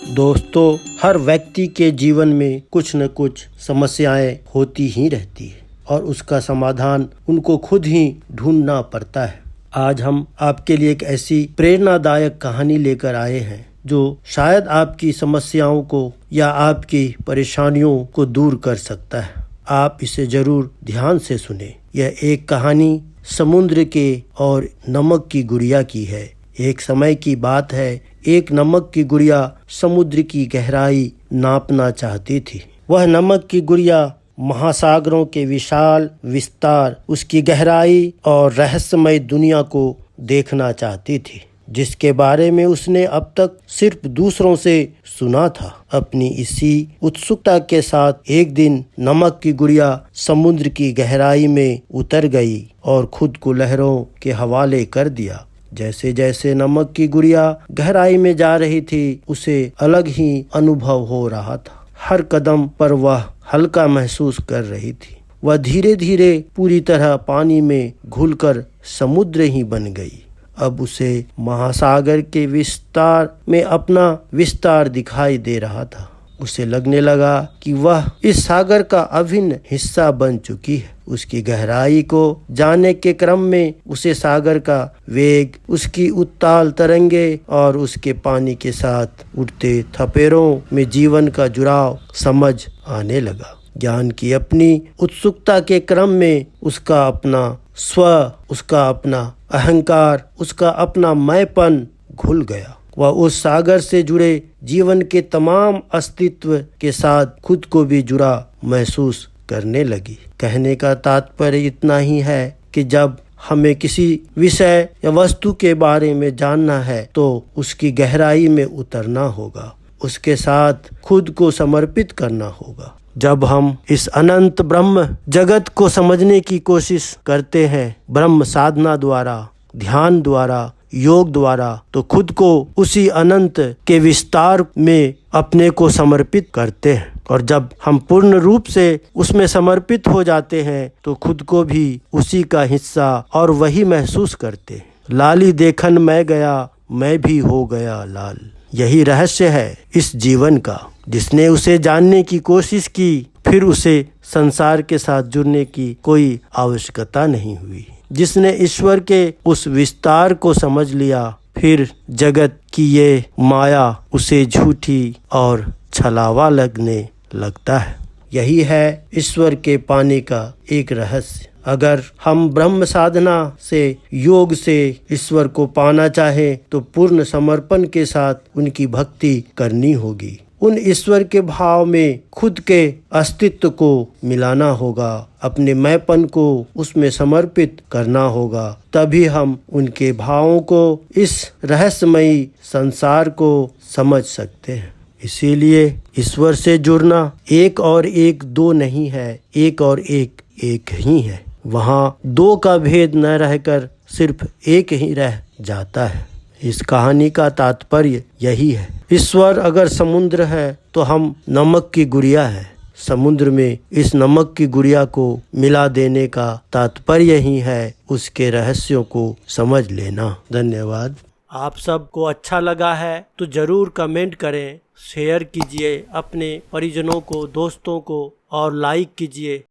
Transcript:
दोस्तों, हर व्यक्ति के जीवन में कुछ न कुछ समस्याएं होती ही रहती है और उसका समाधान उनको खुद ही ढूंढना पड़ता है। आज हम आपके लिए एक ऐसी प्रेरणादायक कहानी लेकर आए हैं जो शायद आपकी समस्याओं को या आपकी परेशानियों को दूर कर सकता है। आप इसे जरूर ध्यान से सुने। यह एक कहानी समुद्र के और नमक की गुड़िया की है। एक समय की बात है, एक नमक की गुड़िया समुद्र की गहराई नापना चाहती थी। वह नमक की गुड़िया महासागरों के विशाल विस्तार, उसकी गहराई और रहस्यमय दुनिया को देखना चाहती थी, जिसके बारे में उसने अब तक सिर्फ दूसरों से सुना था। अपनी इसी उत्सुकता के साथ एक दिन नमक की गुड़िया समुद्र की गहराई में उतर गई और खुद को लहरों के हवाले कर दिया। जैसे जैसे नमक की गुड़िया गहराई में जा रही थी, उसे अलग ही अनुभव हो रहा था। हर कदम पर वह हल्का महसूस कर रही थी। वह धीरे धीरे पूरी तरह पानी में घुलकर समुद्र ही बन गई। अब उसे महासागर के विस्तार में अपना विस्तार दिखाई दे रहा था। उसे लगने लगा कि वह इस सागर का अभिन्न हिस्सा बन चुकी है। उसकी गहराई को जानने के क्रम में उसे सागर का वेग, उसकी उत्ताल तरंगे और उसके पानी के साथ उठते थपेड़ों में जीवन का जुड़ाव समझ आने लगा। ज्ञान की अपनी उत्सुकता के क्रम में उसका अपना स्व, उसका अपना अहंकार, उसका अपना मैंपन घुल गया। वह उस सागर से जुड़े जीवन के तमाम अस्तित्व के साथ खुद को भी जुड़ा महसूस करने लगी। कहने का तात्पर्य इतना ही है कि जब हमें किसी विषय या वस्तु के बारे में जानना है तो उसकी गहराई में उतरना होगा, उसके साथ खुद को समर्पित करना होगा। जब हम इस अनंत ब्रह्म जगत को समझने की कोशिश करते हैं, ब्रह्म साधना द्वारा, ध्यान द्वारा, योग द्वारा, तो खुद को उसी अनंत के विस्तार में अपने को समर्पित करते हैं। और जब हम पूर्ण रूप से उसमें समर्पित हो जाते हैं तो खुद को भी उसी का हिस्सा और वही महसूस करते हैं। लाली देखन मैं गया, मैं भी हो गया लाल। यही रहस्य है इस जीवन का। जिसने उसे जानने की कोशिश की, फिर उसे संसार के साथ जुड़ने की कोई आवश्यकता नहीं हुई। जिसने ईश्वर के उस विस्तार को समझ लिया, फिर जगत की ये माया उसे झूठी और छलावा लगने लगता है। यही है ईश्वर के पाने का एक रहस्य। अगर हम ब्रह्म साधना से, योग से ईश्वर को पाना चाहें तो पूर्ण समर्पण के साथ उनकी भक्ति करनी होगी। उन ईश्वर के भाव में खुद के अस्तित्व को मिलाना होगा, अपने मैंपन को उसमें समर्पित करना होगा। तभी हम उनके भावों को, इस रहस्यमयी संसार को समझ सकते हैं। इसीलिए ईश्वर से जुड़ना एक और एक दो नहीं है, एक और एक एक ही है। वहाँ दो का भेद न रहकर सिर्फ एक ही रह जाता है। इस कहानी का तात्पर्य यही है। ईश्वर अगर समुद्र है तो हम नमक की गुड़िया है। समुद्र में इस नमक की गुड़िया को मिला देने का तात्पर्य ही है उसके रहस्यों को समझ लेना। धन्यवाद। आप सबको अच्छा लगा है तो जरूर कमेंट करें, शेयर कीजिए अपने परिजनों को, दोस्तों को, और लाइक कीजिए